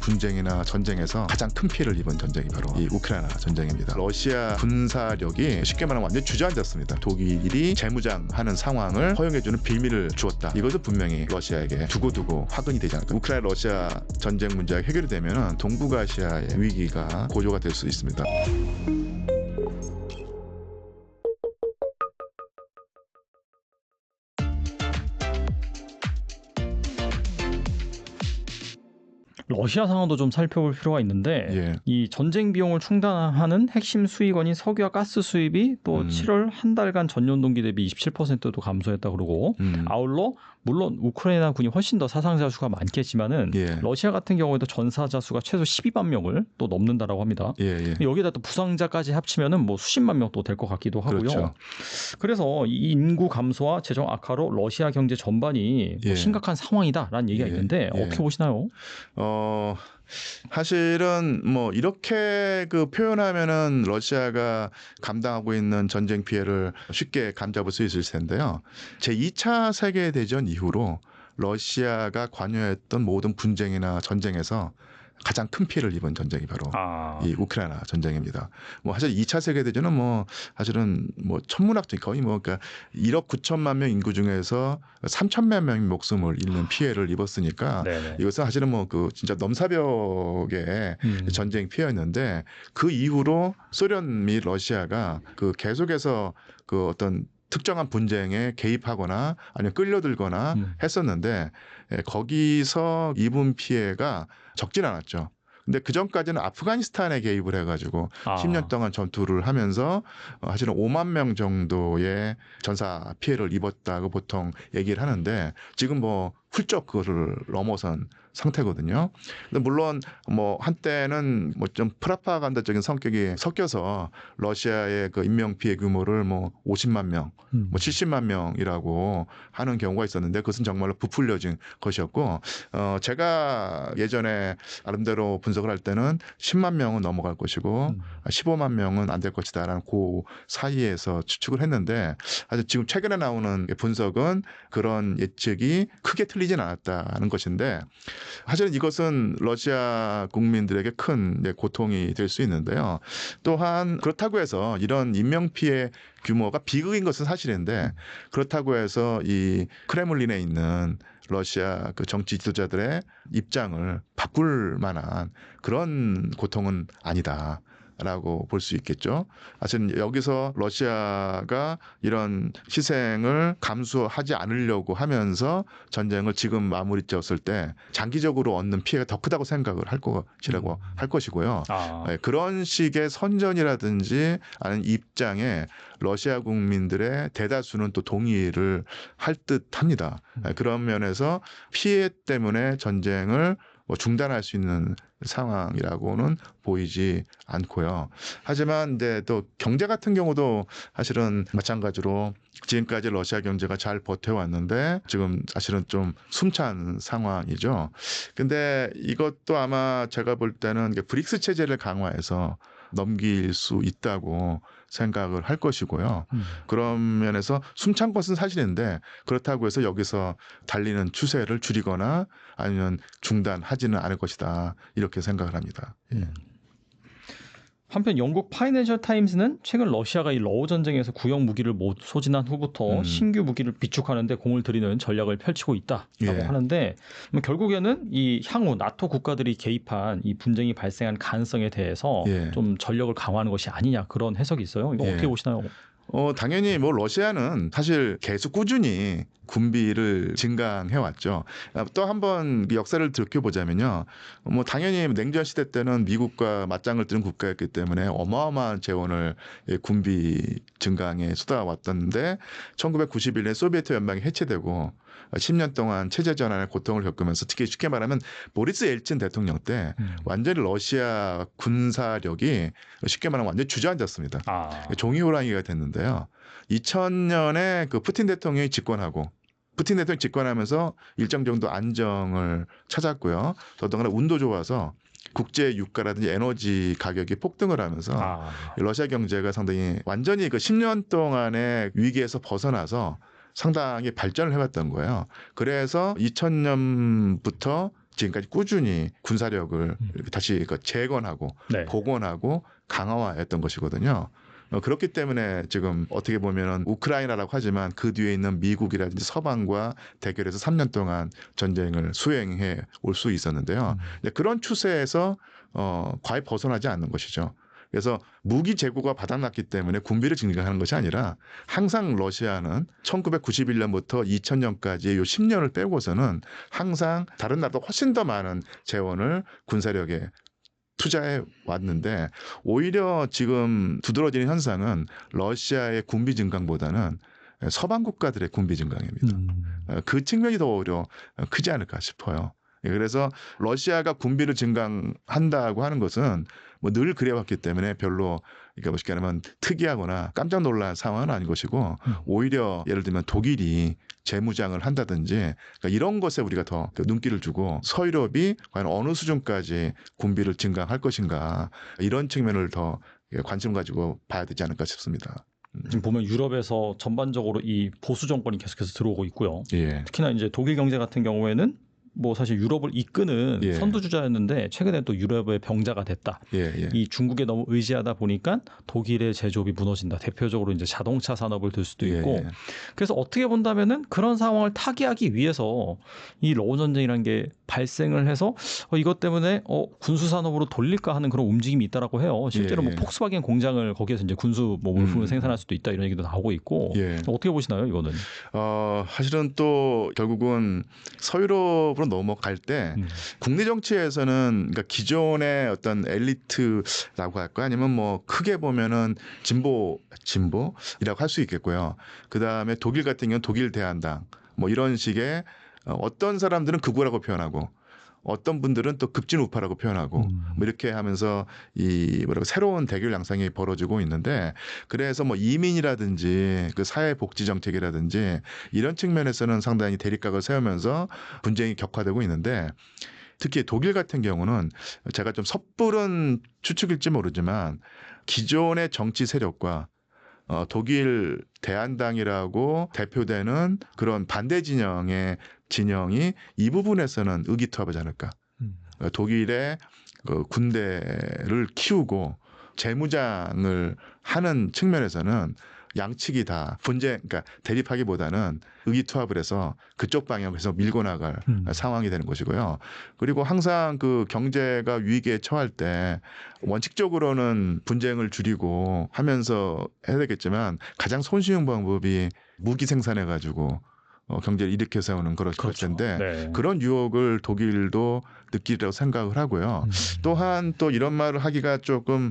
분쟁이나 전쟁에서 가장 큰 피해를 입은 전쟁이 바로 이 우크라이나 전쟁입니다. 러시아 군사력이 쉽게 말하면 완전히 주저앉았습니다. 독일이 재무장하는 상황을 허용해주는 빌미를 주었다. 이것도 분명히 러시아에게 두고두고 화근이 되지 않을까. 우크라이나 러시아 전쟁 문제가 해결이 되면 동북아시아의 위기가 고조가 될 수 있습니다. 러시아 상황도 좀 살펴볼 필요가 있는데 예. 이 전쟁 비용을 충당하는 핵심 수입원인 석유와 가스 수입이 또 7월 한 달간 전년 동기 대비 27%도 감소했다 그러고 아울러 물론 우크라이나 군이 훨씬 더 사상자 수가 많겠지만은 예. 러시아 같은 경우에도 전사자 수가 최소 12만 명을 또 넘는다라고 합니다. 예. 여기다 또 부상자까지 합치면은 뭐 수십만 명 또 될 것 같기도 하고요. 그렇죠. 그래서 이 인구 감소와 재정 악화로 러시아 경제 전반이 예. 심각한 상황이다라는 얘기가 있는데 어떻게 보시나요? 사실은 뭐 이렇게 그 표현하면은 러시아가 감당하고 있는 전쟁 피해를 쉽게 감잡을 수 있을 텐데요. 제2차 세계대전 이후로 러시아가 관여했던 모든 분쟁이나 전쟁에서 가장 큰 피해를 입은 전쟁이 바로 이 우크라이나 전쟁입니다. 뭐 사실 2차 세계대전은 뭐 사실은 뭐 천문학적 거의 뭐 그러니까 1억 9천만 명 인구 중에서 3천만 명이 목숨을 잃는 피해를 입었으니까 네네. 이것은 사실은 뭐 그 진짜 넘사벽의 전쟁 피해였는데 그 이후로 소련 및 러시아가 그 계속해서 그 어떤 특정한 분쟁에 개입하거나 아니면 끌려들거나 했었는데 거기서 입은 피해가 적진 않았죠. 근데 그 전까지는 아프가니스탄에 개입을 해가지고 10년 동안 전투를 하면서 사실은 5만 명 정도의 전사 피해를 입었다고 보통 얘기를 하는데 지금 뭐 훌쩍 그거를 넘어선 상태거든요. 근데 물론 뭐 한때는 뭐 좀 프라파간다적인 성격이 섞여서 러시아의 그 인명 피해 규모를 뭐 50만 명, 뭐 70만 명이라고 하는 경우가 있었는데 그것은 정말로 부풀려진 것이었고 제가 예전에 나름대로 분석을 할 때는 10만 명은 넘어갈 것이고 15만 명은 안 될 것이다라는 그 사이에서 추측을 했는데 아주 지금 최근에 나오는 분석은 그런 예측이 크게 틀리진 않았다는 것인데 사실은 이것은 러시아 국민들에게 큰 고통이 될 수 있는데요. 또한 그렇다고 해서 이런 인명피해 규모가 비극인 것은 사실인데 그렇다고 해서 이 크레물린에 있는 러시아 그 정치 지도자들의 입장을 바꿀 만한 그런 고통은 아니다. 라고 볼 수 있겠죠. 사실 여기서 러시아가 이런 희생을 감수하지 않으려고 하면서 전쟁을 지금 마무리 지었을 때 장기적으로 얻는 피해가 더 크다고 생각을 할 것이라고 할 것이고요. 그런 식의 선전이라든지 아니면 입장에 러시아 국민들의 대다수는 또 동의를 할 듯합니다. 그런 면에서 피해 때문에 전쟁을 중단할 수 있는 상황이라고는 보이지 않고요. 하지만 근데 또 경제 같은 경우도 사실은 마찬가지로 지금까지 러시아 경제가 잘 버텨왔는데 지금 사실은 좀 숨찬 상황이죠. 근데 이것도 아마 제가 볼 때는 브릭스 체제를 강화해서 넘길 수 있다고 생각을 할 것이고요. 그런 면에서 숨찬 것은 사실인데 그렇다고 해서 여기서 달리는 추세를 줄이거나 아니면 중단하지는 않을 것이다. 이렇게 생각을 합니다. 한편 영국 파이낸셜 타임스는 최근 러시아가 이 러우 전쟁에서 구형 무기를 못 소진한 후부터 신규 무기를 비축하는 데 공을 들이는 전략을 펼치고 있다라고 하는데 결국에는 이 향후 나토 국가들이 개입한 이 분쟁이 발생한 가능성에 대해서 좀 전력을 강화하는 것이 아니냐 그런 해석이 있어요. 이거 어떻게 보시나요? 당연히 뭐 러시아는 사실 계속 꾸준히 군비를 증강해 왔죠. 또 한번 역사를 들여보자면요. 뭐 당연히 냉전 시대 때는 미국과 맞짱을 뜨는 국가였기 때문에 어마어마한 재원을 군비 증강에 쏟아왔던데 1991년 소비에트 연방이 해체되고 10년 동안 체제 전환의 고통을 겪으면서 특히 쉽게 말하면 보리스 엘친 대통령 때 완전히 러시아 군사력이 쉽게 말하면 완전히 주저앉았습니다. 종이 호랑이가 됐는데요. 2000년에 그 푸틴 대통령이 집권하고 푸틴 대통령이 집권하면서 일정 정도 안정을 찾았고요. 더더군다나 운도 좋아서 국제 유가라든지 에너지 가격이 폭등을 하면서 러시아 경제가 상당히 완전히 그 10년 동안의 위기에서 벗어나서 상당히 발전을 해왔던 거예요. 그래서 2000년부터 지금까지 꾸준히 군사력을 이렇게 다시 재건하고 네. 복원하고 강화했던 것이거든요. 그렇기 때문에 지금 어떻게 보면은 우크라이나라고 하지만 그 뒤에 있는 미국이라든지 서방과 대결해서 3년 동안 전쟁을 수행해 올 수 있었는데요. 그런 추세에서 과히 벗어나지 않는 것이죠. 그래서 무기 재고가 바닥났기 때문에 군비를 증강하는 것이 아니라 항상 러시아는 1991년부터 2000년까지 요 10년을 빼고서는 항상 다른 나라보다 훨씬 더 많은 재원을 군사력에 투자해 왔는데 오히려 지금 두드러지는 현상은 러시아의 군비 증강보다는 서방 국가들의 군비 증강입니다. 그 측면이 더 오히려 크지 않을까 싶어요. 그래서 러시아가 군비를 증강한다고 하는 것은 뭐 늘 그래왔기 때문에 별로 그러니까 쉽게 말하면 특이하거나 깜짝 놀랄 상황은 아닌 것이고 오히려 예를 들면 독일이 재무장을 한다든지 그러니까 이런 것에 우리가 더 눈길을 주고 서유럽이 과연 어느 수준까지 군비를 증강할 것인가 이런 측면을 더 관심 가지고 봐야 되지 않을까 싶습니다. 지금 보면 유럽에서 전반적으로 이 보수 정권이 계속해서 들어오고 있고요. 예. 특히나 이제 독일 경제 같은 경우에는 뭐 사실 유럽을 이끄는 예. 선두주자였는데 최근에 또 유럽의 병자가 됐다. 예. 이 중국에 너무 의지하다 보니까 독일의 제조업이 무너진다. 대표적으로 이제 자동차 산업을 들 수도 있고. 그래서 어떻게 본다면은 그런 상황을 타개하기 위해서 이 러우 전쟁이라는 게 발생을 해서 이것 때문에 군수 산업으로 돌릴까 하는 그런 움직임이 있다라고 해요. 실제로 뭐 폭스바겐 공장을 거기에서 이제 군수 뭐 물품을 생산할 수도 있다 이런 얘기도 나오고 있고. 어떻게 보시나요, 이거는? 사실은 또 결국은 서유럽으로 넘어갈 때 국내 정치에서는 그러니까 기존의 어떤 엘리트라고 할까 아니면 뭐 크게 보면은 진보이라고 할 수 있겠고요. 그 다음에 독일 같은 경우는 독일 대한당 뭐 이런 식의 어떤 사람들은 극우라고 표현하고 어떤 분들은 또 급진 우파라고 표현하고 뭐 이렇게 하면서 이 뭐라고 새로운 대결 양상이 벌어지고 있는데 그래서 뭐 이민이라든지 그 사회복지 정책이라든지 이런 측면에서는 상당히 대립각을 세우면서 분쟁이 격화되고 있는데 특히 독일 같은 경우는 제가 좀 섣부른 추측일지 모르지만 기존의 정치 세력과 독일 대한당이라고 대표되는 그런 반대 진영이 이 부분에서는 의기투합하지 않을까. 독일의 그 군대를 키우고 재무장을 하는 측면에서는 양측이 다 그러니까 대립하기보다는 의기투합을 해서 그쪽 방향으로 해서 밀고 나갈 상황이 되는 것이고요. 그리고 항상 그 경제가 위기에 처할 때 원칙적으로는 분쟁을 줄이고 하면서 해야 되겠지만 가장 손쉬운 방법이 무기 생산해 가지고 경제를 일으켜 세우는 그럴 텐데 네. 그런 유혹을 독일도 느끼리라고 생각을 하고요. 또한 또 이런 말을 하기가 조금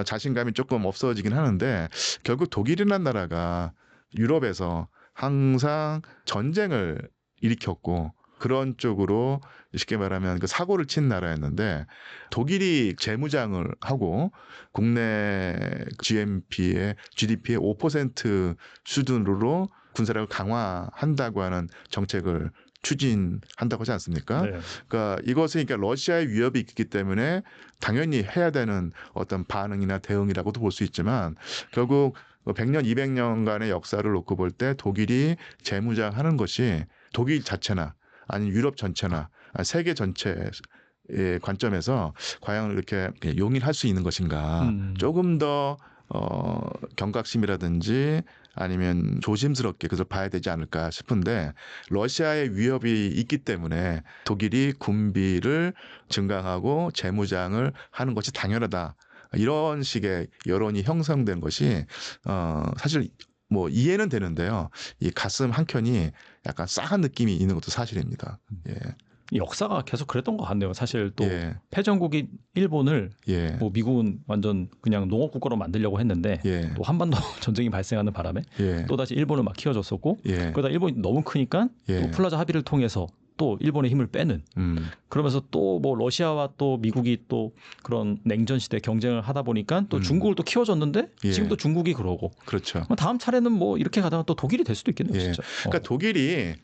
자신감이 조금 없어지긴 하는데 결국 독일이라는 나라가 유럽에서 항상 전쟁을 일으켰고 그런 쪽으로 쉽게 말하면 그 사고를 친 나라였는데 독일이 재무장을 하고 국내 GDP의 5% 수준으로 군사력을 강화한다고 하는 정책을 추진한다고 하지 않습니까? 네. 그러니까 이것은 그러니까 러시아의 위협이 있기 때문에 당연히 해야 되는 어떤 반응이나 대응이라고도 볼 수 있지만 결국 100년, 200년간의 역사를 놓고 볼 때 독일이 재무장하는 것이 독일 자체나 아니면 유럽 전체나 세계 전체의 관점에서 과연 이렇게 용인할 수 있는 것인가 조금 더 경각심이라든지 아니면 조심스럽게 그래서 봐야 되지 않을까 싶은데 러시아의 위협이 있기 때문에 독일이 군비를 증강하고 재무장을 하는 것이 당연하다. 이런 식의 여론이 형성된 것이 사실 뭐 이해는 되는데요. 이 가슴 한켠이 약간 싸한 느낌이 있는 것도 사실입니다. 예. 역사가 계속 그랬던 것 같네요. 사실 또 패전국인 일본을 뭐 미국은 완전 그냥 농업 국가로 만들려고 했는데 또 한반도 전쟁이 발생하는 바람에 또 다시 일본을 막 키워줬었고 그러다 일본이 너무 크니까 또 플라자 합의를 통해서 또 일본의 힘을 빼는 그러면서 또 뭐 러시아와 또 미국이 또 그런 냉전 시대 경쟁을 하다 보니까 또 중국을 또 키워줬는데 지금도 중국이 그러고 그렇죠. 다음 차례는 뭐 이렇게 가다가 또 독일이 될 수도 있겠네요. 진짜. 그러니까 독일이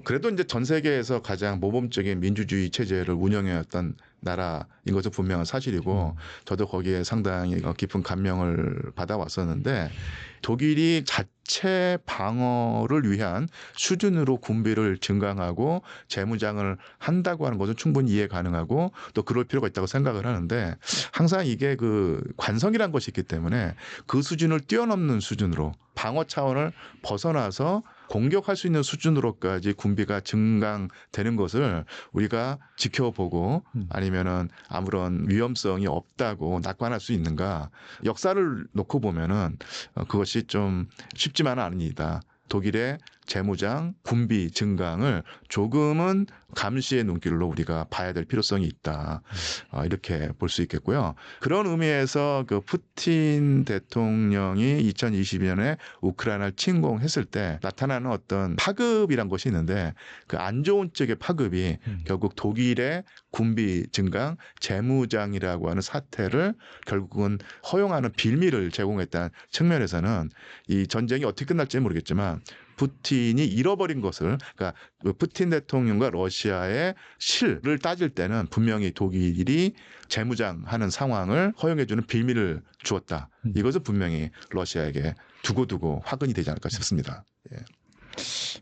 그래도 이제 전 세계에서 가장 모범적인 민주주의 체제를 운영해왔던 나라인 것은 분명한 사실이고 저도 거기에 상당히 깊은 감명을 받아왔었는데 독일이 자체 방어를 위한 수준으로 군비를 증강하고 재무장을 한다고 하는 것은 충분히 이해 가능하고 또 그럴 필요가 있다고 생각을 하는데 항상 이게 그 관성이란 것이 있기 때문에 그 수준을 뛰어넘는 수준으로 방어 차원을 벗어나서 공격할 수 있는 수준으로까지 군비가 증강되는 것을 우리가 지켜보고 아니면은 아무런 위험성이 없다고 낙관할 수 있는가? 역사를 놓고 보면은 그것이 좀 쉽지만은 않습니다. 독일의 재무장, 군비 증강을 조금은 감시의 눈길로 우리가 봐야 될 필요성이 있다. 이렇게 볼 수 있겠고요. 그런 의미에서 그 푸틴 대통령이 2022년에 우크라이나를 침공했을 때 나타나는 어떤 파급이란 것이 있는데 그 안 좋은 쪽의 파급이 결국 독일의 군비 증강, 재무장이라고 하는 사태를 결국은 허용하는 빌미를 제공했다는 측면에서는 이 전쟁이 어떻게 끝날지는 모르겠지만 푸틴이 잃어버린 것을 그러니까 푸틴 대통령과 러시아의 실을 따질 때는 분명히 독일이 재무장하는 상황을 허용해주는 빌미를 주었다. 이것은 분명히 러시아에게 두고두고 화근이 되지 않을까 싶습니다. 예.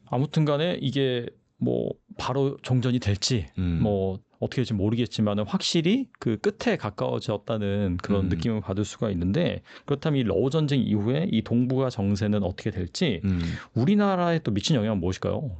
아무튼간에 이게 뭐 바로 종전이 될지 뭐 어떻게 될지 모르겠지만 확실히 그 끝에 가까워졌다는 그런 느낌을 받을 수가 있는데 그렇다면 이 러우 전쟁 이후에 이 동북아 정세는 어떻게 될지 우리나라에 또 미친 영향은 무엇일까요?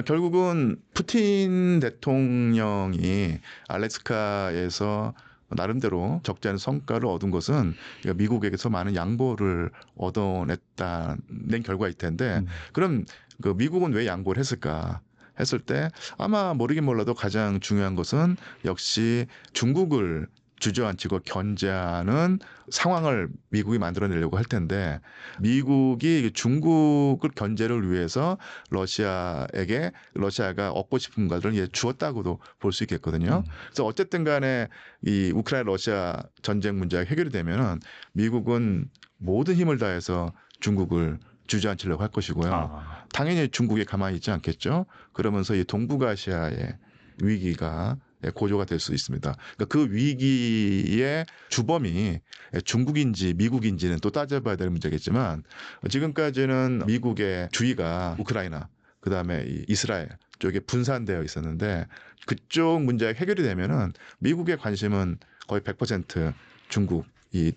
결국은 푸틴 대통령이 알래스카에서 나름대로 적지 않은 성과를 얻은 것은 미국에게서 많은 양보를 얻어냈다는 결과일 텐데 그럼 그 미국은 왜 양보를 했을까? 했을 때 아마 모르긴 몰라도 가장 중요한 것은 역시 중국을 주저앉히고 견제하는 상황을 미국이 만들어내려고 할 텐데 미국이 중국을 견제를 위해서 러시아가 얻고 싶은 것을 주었다고도 볼 수 있겠거든요. 그래서 어쨌든 간에 이 우크라이나 러시아 전쟁 문제가 해결이 되면은 미국은 모든 힘을 다해서 중국을 주저앉히려고 할 것이고요. 당연히 중국이 가만히 있지 않겠죠. 그러면서 이 동북아시아의 위기가 고조가 될 수 있습니다. 그러니까 그 위기의 주범이 중국인지 미국인지는 또 따져봐야 될 문제겠지만 지금까지는 미국의 주의가 우크라이나 그다음에 이스라엘 쪽에 분산되어 있었는데 그쪽 문제가 해결이 되면은 미국의 관심은 거의 100% 중국 이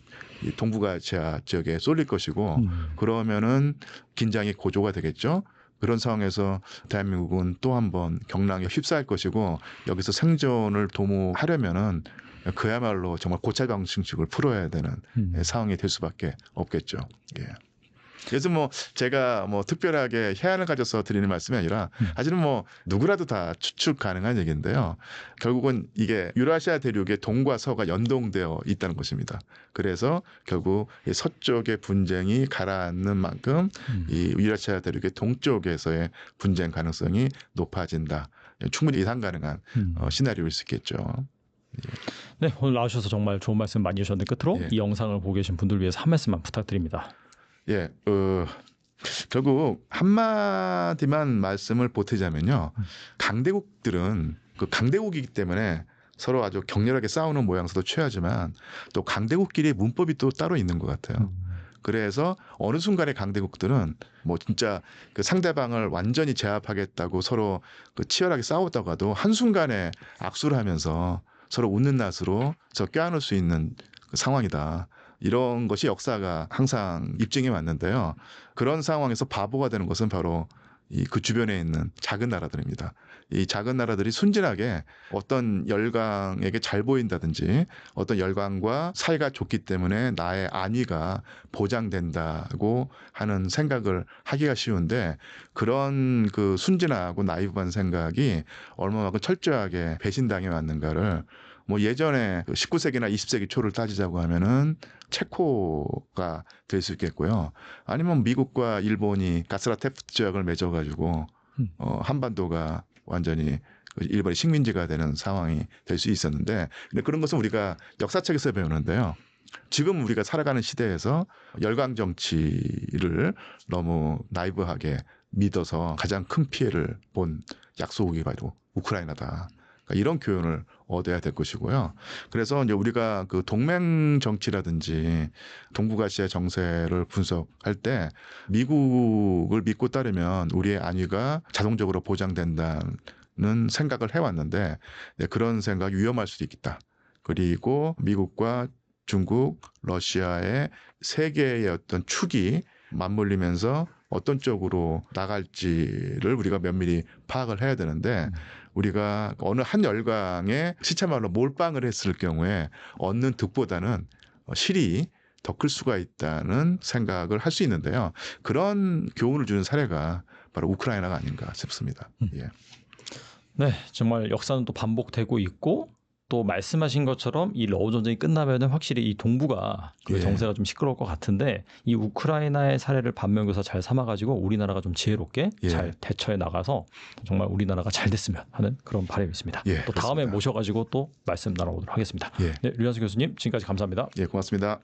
동북아시아 지역에 쏠릴 것이고 그러면은 긴장이 고조가 되겠죠. 그런 상황에서 대한민국은 또 한 번 경랑에 휩싸일 것이고 여기서 생존을 도모하려면은 그야말로 정말 고찰방식을 풀어야 되는 상황이 될 수밖에 없겠죠. 예. 그래서 뭐 제가 뭐 특별하게 해안을 가져서 드리는 말씀이 아니라 사실은 뭐 누구라도 다 추측 가능한 얘기인데요. 결국은 이게 유라시아 대륙의 동과 서가 연동되어 있다는 것입니다. 그래서 결국 이 서쪽의 분쟁이 가라앉는 만큼 이 유라시아 대륙의 동쪽에서의 분쟁 가능성이 높아진다. 충분히 예상 가능한 시나리오일 수 있겠죠. 예. 네, 오늘 나오셔서 정말 좋은 말씀 많이 해주셨는데 끝으로 이 영상을 보고 계신 분들 위해서 한 말씀만 부탁드립니다. 예, 결국 한마디만 말씀을 보태자면요. 강대국들은 그 강대국이기 때문에 서로 아주 격렬하게 싸우는 모양새도 취하지만 또 강대국끼리 문법이 또 따로 있는 것 같아요. 그래서 어느 순간에 강대국들은 뭐 진짜 그 상대방을 완전히 제압하겠다고 서로 그 치열하게 싸웠다가도 한순간에 악수를 하면서 서로 웃는 낯으로 껴안을 수 있는 그 상황이다. 이런 것이 역사가 항상 입증해 왔는데요. 그런 상황에서 바보가 되는 것은 바로 그 주변에 있는 작은 나라들입니다. 이 작은 나라들이 순진하게 어떤 열강에게 잘 보인다든지 어떤 열강과 사이가 좋기 때문에 나의 안위가 보장된다고 하는 생각을 하기가 쉬운데 그런 그 순진하고 나이브한 생각이 얼마만큼 철저하게 배신당해 왔는가를 뭐 예전에 19세기나 20세기 초를 따지자고 하면은 체코가 될 수 있겠고요. 아니면 미국과 일본이 가스라테프트 조약을 맺어가지고 한반도가 완전히 일본의 식민지가 되는 상황이 될 수 있었는데 근데 그런 것은 우리가 역사책에서 배우는데요. 지금 우리가 살아가는 시대에서 열강 정치를 너무 나이브하게 믿어서 가장 큰 피해를 본 약소국이 바로 우크라이나다. 그러니까 이런 교훈을 얻어야 될 것이고요. 그래서 이제 우리가 그 동맹 정치라든지 동북아시아 정세를 분석할 때 미국을 믿고 따르면 우리의 안위가 자동적으로 보장된다는 생각을 해왔는데 그런 생각이 위험할 수도 있겠다. 그리고 미국과 중국, 러시아의 세계의 어떤 축이 맞물리면서 어떤 쪽으로 나갈지를 우리가 면밀히 파악을 해야 되는데 우리가 어느 한 열강에 시체말로 몰빵을 했을 경우에 얻는 득보다는 실이 더 클 수가 있다는 생각을 할 수 있는데요. 그런 교훈을 주는 사례가 바로 우크라이나가 아닌가 싶습니다. 예. 네, 정말 역사는 또 반복되고 있고 또 말씀하신 것처럼 이 러우 전쟁이 끝나면은 확실히 이 동북아 그 예. 정세가 좀 시끄러울 것 같은데 이 우크라이나의 사례를 반면교사 잘 삼아가지고 우리나라가 좀 지혜롭게 예. 잘 대처해 나가서 정말 우리나라가 잘 됐으면 하는 그런 바람이 있습니다. 예, 또 다음에 그렇습니다. 모셔가지고 또 말씀 나눠보도록 하겠습니다. 예. 네, 류현수 교수님 지금까지 감사합니다. 예, 고맙습니다.